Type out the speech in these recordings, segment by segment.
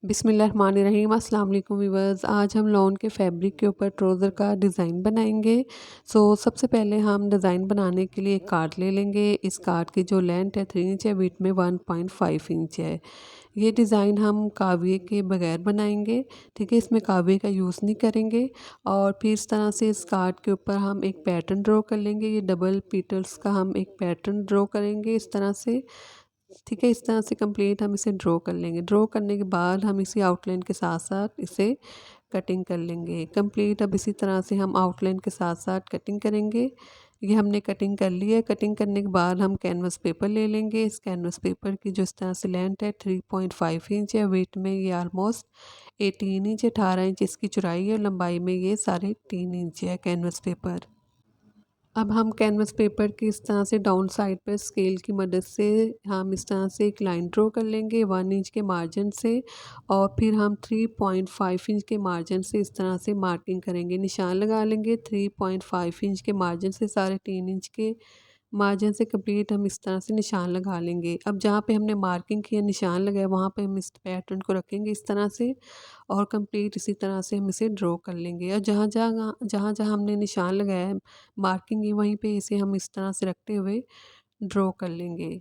बिस्मिल्लाहिर्रहमानिर्रहीम अस्सलाम वालेकुम व्यूअर्स। आज हम लॉन के फैब्रिक के ऊपर ट्राउज़र का डिज़ाइन बनाएंगे। सबसे पहले हम डिज़ाइन बनाने के लिए एक कार्ड ले लेंगे। इस कार्ड की जो लेंथ है 3 इंच है, विड्थ में 1.5 इंच है। ये डिज़ाइन हम काविये के बगैर बनाएंगे, ठीक है। इसमें काविये का यूज़ नहीं करेंगे। और फिर इस तरह से इस कार्ड के ऊपर हम एक पैटर्न ड्रॉ कर लेंगे। ये डबल पीटल्स का हम एक पैटर्न ड्रॉ करेंगे इस तरह से, ठीक है। इस तरह से कंप्लीट हम इसे ड्रॉ कर लेंगे। ड्रॉ करने के बाद हम इसी आउटलाइन के साथ साथ इसे कटिंग कर लेंगे कंप्लीट। अब इसी तरह से हम आउटलाइन के साथ साथ कटिंग करेंगे। ये हमने कटिंग कर ली है। कटिंग करने के बाद हम कैनवस पेपर ले लेंगे। इस कैनवस पेपर की जो इस तरह से लेंथ है 3.5 इंच है, वेट में ये ऑलमोस्ट 18 इंच 18 इंच इसकी चौड़ाई है, लंबाई में ये 3.5 इंच है कैनवस पेपर। अब हम कैनवस पेपर की इस तरह से डाउन साइड पर स्केल की मदद से हम इस तरह से एक लाइन ड्रॉ कर लेंगे 1 इंच के मार्जिन से। और फिर हम 3.5 इंच के मार्जिन से इस तरह से मार्किंग करेंगे, निशान लगा लेंगे 3.5 इंच के मार्जिन से 3.5 इंच के मार्जिन से कंप्लीट हम इस तरह से निशान लगा लेंगे। अब जहाँ पे हमने मार्किंग किया निशान लगाया वहाँ पे हम इस पैटर्न को रखेंगे इस तरह से, और कंप्लीट इसी तरह से हम इसे ड्रॉ कर लेंगे। और जहाँ जहाँ हमने निशान लगाया है मार्किंग है वहीं पे इसे हम इस तरह से रखते हुए ड्रॉ कर लेंगे,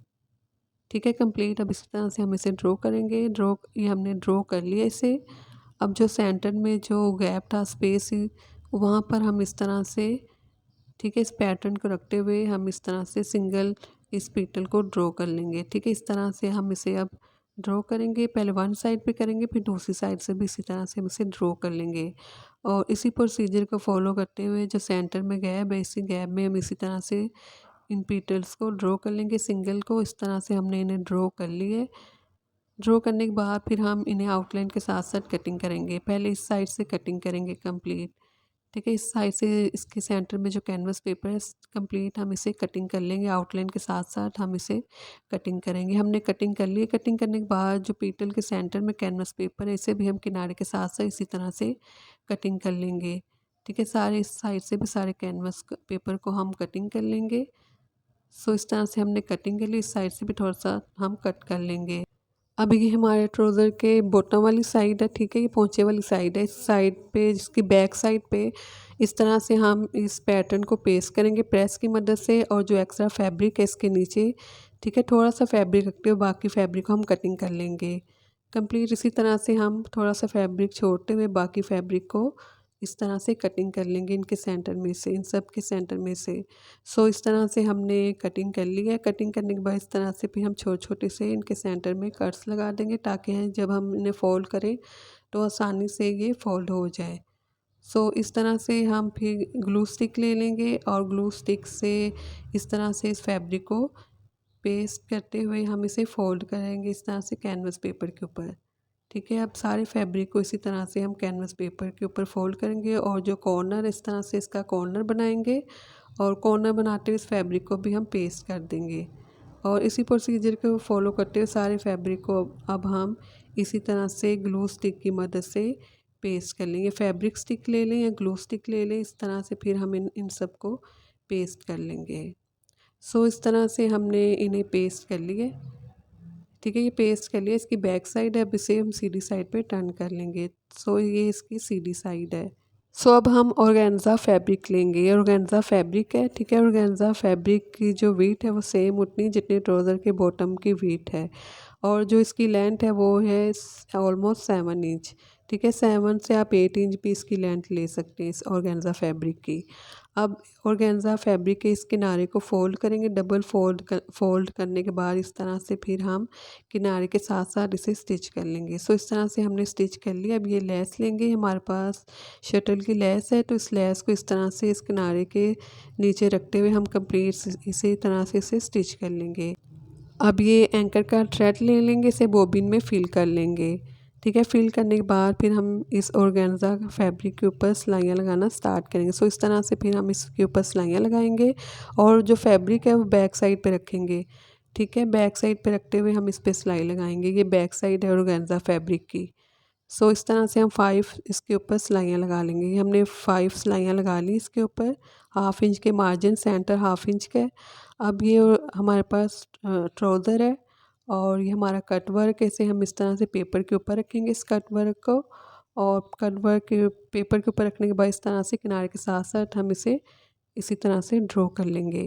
ठीक है। कंप्लीट अब इसी तरह से हम इसे ड्रॉ करेंगे। ये हमने ड्रॉ कर लिया इसे। अब जो सेंटर में जो गैप था स्पेस वहाँ पर हम इस तरह से, ठीक है, इस पैटर्न को रखते हुए हम इस तरह से सिंगल इस पीटल को ड्रॉ कर लेंगे, ठीक है। इस तरह से हम इसे अब ड्रॉ करेंगे। पहले वन साइड पे करेंगे, फिर दूसरी साइड से भी इसी तरह से हम इसे ड्रॉ कर लेंगे। और इसी प्रोसीजर को फॉलो करते हुए जो सेंटर में गैप है इसी गैप में हम इसी तरह से इन पीटल्स को ड्रॉ कर लेंगे। सिंगल को इस तरह से हमने इन्हें ड्रॉ कर लिए। ड्रॉ करने के बाद फिर हम इन्हें आउटलाइन के साथ साथ कटिंग करेंगे। पहले इस साइड से कटिंग करेंगे कंप्लीट, ठीक है। इस साइड से इसके सेंटर में जो कैनवस पेपर है कंप्लीट हम इसे कटिंग कर लेंगे। आउटलाइन के साथ साथ हम इसे कटिंग करेंगे। हमने कटिंग कर ली। कटिंग करने के बाद जो पीटल के सेंटर में कैनवस पेपर है इसे भी हम किनारे के साथ साथ इसी तरह से कटिंग कर लेंगे, ठीक है। सारे इस साइड से भी सारे कैनवस पेपर को हम कटिंग कर लेंगे। इस तरह से हमने कटिंग के लिए इस साइड से भी थोड़ा सा हम कट कर लेंगे। अब ये हमारे ट्राउज़र के बॉटम वाली साइड है, ठीक है। ये पोंचे वाली साइड है। इस साइड पे जिसकी बैक साइड पे इस तरह से हम इस पैटर्न को पेस्ट करेंगे प्रेस की मदद से। और जो एक्स्ट्रा फैब्रिक है इसके नीचे, ठीक है, थोड़ा सा फैब्रिक रखते हुए बाकी फैब्रिक को हम कटिंग कर लेंगे कंप्लीट। इसी तरह से हम थोड़ा सा फैब्रिक छोड़ते हुए बाकी फैब्रिक को इस तरह से कटिंग कर लेंगे इनके सेंटर में से, इन सब के सेंटर में से। इस तरह से हमने कटिंग कर ली है। कटिंग करने के बाद इस तरह से फिर हम छोटे छोटे से इनके सेंटर में कट्स लगा देंगे ताकि जब हम इन्हें फोल्ड करें तो आसानी से ये फोल्ड हो जाए। इस तरह से हम फिर ग्लू स्टिक ले लेंगे और ग्लू स्टिक से इस तरह से इस फैब्रिक को पेस्ट करते हुए हम इसे फोल्ड करेंगे इस तरह से कैनवस पेपर के ऊपर, ठीक है। अब सारे फैब्रिक को इसी तरह से हम कैनवस पेपर के ऊपर फोल्ड करेंगे और जो कॉर्नर इस तरह से इसका कॉर्नर बनाएंगे। और कॉर्नर बनाते हुए इस फैब्रिक को भी हम पेस्ट कर देंगे। और इसी प्रोसीजर को फॉलो करते हुए सारे फैब्रिक को अब हम इसी तरह से ग्लू स्टिक की मदद से पेस्ट कर लेंगे। फैब्रिक स्टिक ले लें या ग्लू स्टिक ले लें, इस तरह से फिर हम इन सब को पेस्ट कर लेंगे। इस तरह से हमने इन्हें पेस्ट कर लिए, ठीक है। ये पेस्ट कर लिया। इसकी बैक साइड है, अब इसे हम सीधी साइड पे टर्न कर लेंगे। ये इसकी सीधी साइड है। अब हम ऑर्गेन्जा फैब्रिक लेंगे। ये ऑर्गेन्जा फैब्रिक है, ठीक है। ऑर्गेन्जा फैब्रिक की जो वीट है वो सेम उतनी जितनी ट्राउज़र के बॉटम की वीट है। और जो इसकी लेंथ है वो है ऑलमोस्ट 7 इंच, ठीक है। 7 से आप 8 इंच भी इसकी लेंथ ले सकते हैं इस ऑर्गेन्जा फैब्रिक की। अब ऑर्गेन्जा फैब्रिक के इस किनारे को फोल्ड करेंगे। डबल फोल्ड करने के बाद इस तरह से फिर हम किनारे के साथ साथ इसे स्टिच कर लेंगे। इस तरह से हमने स्टिच कर लिया। अब ये लेस लेंगे, हमारे पास शटल की लेस है तो इस लेस को इस तरह से इस किनारे के नीचे रखते हुए हम कंप्लीट इसी तरह से इसे स्टिच कर लेंगे। अब ये एंकर का थ्रेड ले लेंगे, इसे बॉबिन में फिल कर लेंगे, ठीक है। फिल करने के बाद फिर हम इस ऑर्गेन्जा फैब्रिक के ऊपर सिलाइयाँ लगाना स्टार्ट करेंगे। इस तरह से फिर हम इसके ऊपर सिलाइयाँ लगाएंगे और जो फैब्रिक है वो बैक साइड पे रखेंगे, ठीक है। बैक साइड पे रखते हुए हम इस पर सिलाई लगाएंगे। ये बैक साइड है ऑर्गेन्जा फैब्रिक की। इस तरह से हम 5 इसके ऊपर सिलाइयाँ लगा लेंगे। ये हमने 5 सिलाइयाँ लगा ली इसके ऊपर, 1/2 इंच के मार्जिन, सेंटर 1/2 इंच का। अब ये हमारे पास ट्राउज़र है और ये हमारा कट वर्क ऐसे हम इस तरह से पेपर के ऊपर रखेंगे इस कट वर्क को, और कट वर्क के पेपर के ऊपर रखने के बाद इस तरह से किनारे के साथ साथ हम इसे इसी तरह से ड्रॉ कर लेंगे।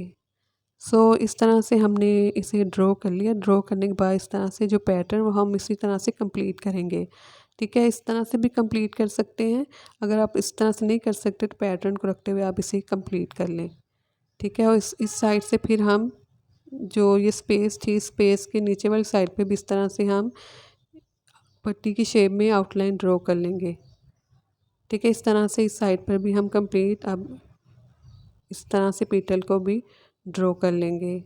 इस तरह से हमने इसे ड्रॉ कर लिया। ड्रॉ करने के बाद इस तरह से जो पैटर्न वो हम इसी तरह से कंप्लीट करेंगे। ठीक है, इस तरह से भी कंप्लीट कर सकते हैं। अगर आप इस तरह से नहीं कर सकते तो पैटर्न को रखते हुए आप इसे कंप्लीट कर लें। ठीक है, और इस साइड से फिर हम जो ये स्पेस थी, स्पेस के नीचे वाली साइड पे भी इस तरह से हम पट्टी की शेप में आउटलाइन ड्रॉ कर लेंगे। ठीक है, इस तरह से इस साइड पर भी हम कंप्लीट अब इस तरह से पेटल को भी ड्रॉ कर लेंगे।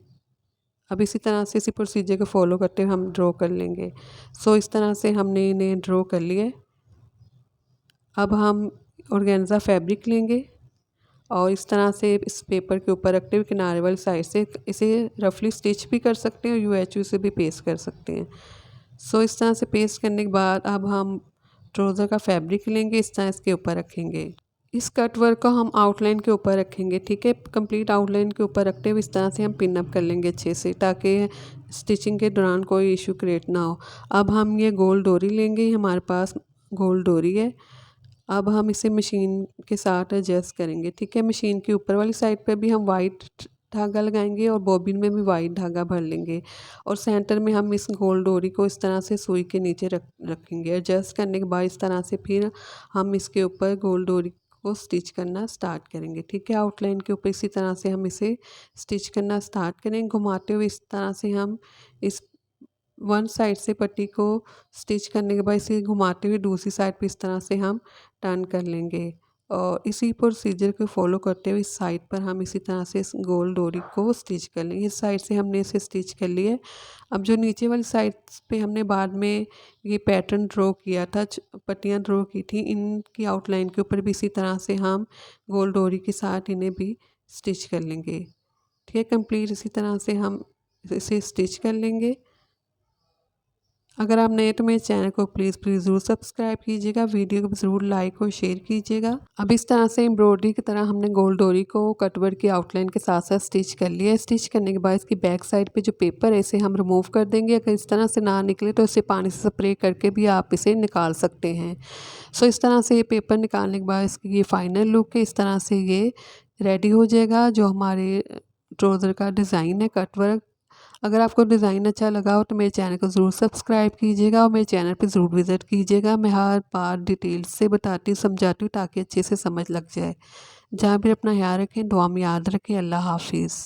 अब इसी तरह से इसी प्रोसीजर को फॉलो करते हुए हम ड्रॉ कर लेंगे। इस तरह से हमने इन्हें ड्रॉ कर लिए। अब हम ऑर्गेन्जा फैब्रिक लेंगे और इस तरह से इस पेपर के ऊपर रखते हुए किनारे वाली साइड से इसे रफली स्टिच भी कर सकते हैं और यूएचयू से भी पेस्ट कर सकते हैं। इस तरह से पेस्ट करने के बाद अब हम ट्राउज़र का फैब्रिक लेंगे, इस तरह इसके ऊपर रखेंगे। इस कट वर्क को हम आउटलाइन के ऊपर रखेंगे। ठीक है, कंप्लीट आउटलाइन के ऊपर रखते हुए इस तरह से हम पिन अप कर लेंगे अच्छे से, ताकि स्टिचिंग के दौरान कोई इशू क्रिएट ना हो। अब हम ये गोल डोरी लेंगे, हमारे पास गोल डोरी है। अब हम इसे मशीन के साथ एडजस्ट करेंगे। ठीक है, मशीन की ऊपर वाली साइड पे भी हम वाइट धागा लगाएंगे और बॉबिन में भी वाइट धागा भर लेंगे, और सेंटर में हम इस गोल डोरी को इस तरह से सुई के नीचे रखेंगे। एडजस्ट करने के बाद इस तरह से फिर हम इसके ऊपर गोल डोरी को स्टिच करना स्टार्ट करेंगे। ठीक है, आउटलाइन के ऊपर इसी तरह से हम इसे स्टिच करना स्टार्ट करेंगे। घुमाते हुए इस तरह से हम इस वन साइड से पट्टी को स्टिच करने के बाद इसे घुमाते हुए दूसरी साइड पे इस तरह से हम टर्न कर लेंगे, और इसी प्रोसीजर को फॉलो करते हुए इस साइड पर हम इसी तरह से इस गोल डोरी को स्टिच कर लेंगे। इस साइड से हमने इसे स्टिच कर लिया है। अब जो नीचे वाली साइड पे हमने बाद में ये पैटर्न ड्रॉ किया था, पट्टियाँ ड्रॉ की थी, इनकी आउटलाइन के ऊपर भी इसी तरह से हम गोल डोरी के साथ इन्हें भी स्टिच कर लेंगे। ठीक है, कंप्लीट इसी तरह से हम इसे स्टिच कर लेंगे। अगर आप नए तो मेरे चैनल को प्लीज़ ज़रूर सब्सक्राइब कीजिएगा, वीडियो को ज़रूर लाइक और शेयर कीजिएगा। अब इस तरह से एम्ब्रॉयडरी की तरह हमने गोल डोरी को कटवर्क की आउटलाइन के साथ साथ स्टिच कर लिया है। स्टिच करने के बाद इसकी बैक साइड पे जो पेपर है इसे हम रिमूव कर देंगे। अगर इस तरह से ना निकले तो इसे पानी से स्प्रे करके भी आप इसे निकाल सकते हैं। इस तरह से ये पेपर निकालने के बाद इसकी ये फाइनल लुक है। इस तरह से ये रेडी हो जाएगा जो हमारे ट्राउज़र का डिज़ाइन है कटवर्क। अगर आपको डिज़ाइन अच्छा लगा हो तो मेरे चैनल को ज़रूर सब्सक्राइब कीजिएगा और मेरे चैनल पे ज़रूर विज़िट कीजिएगा। मैं हर बार डिटेल्स से बताती हूँ, समझाती हूँ, ताकि अच्छे से समझ लग जाए। जहाँ भी अपना ख्याल रखें, दुआ में याद रखें। अल्लाह हाफिज़।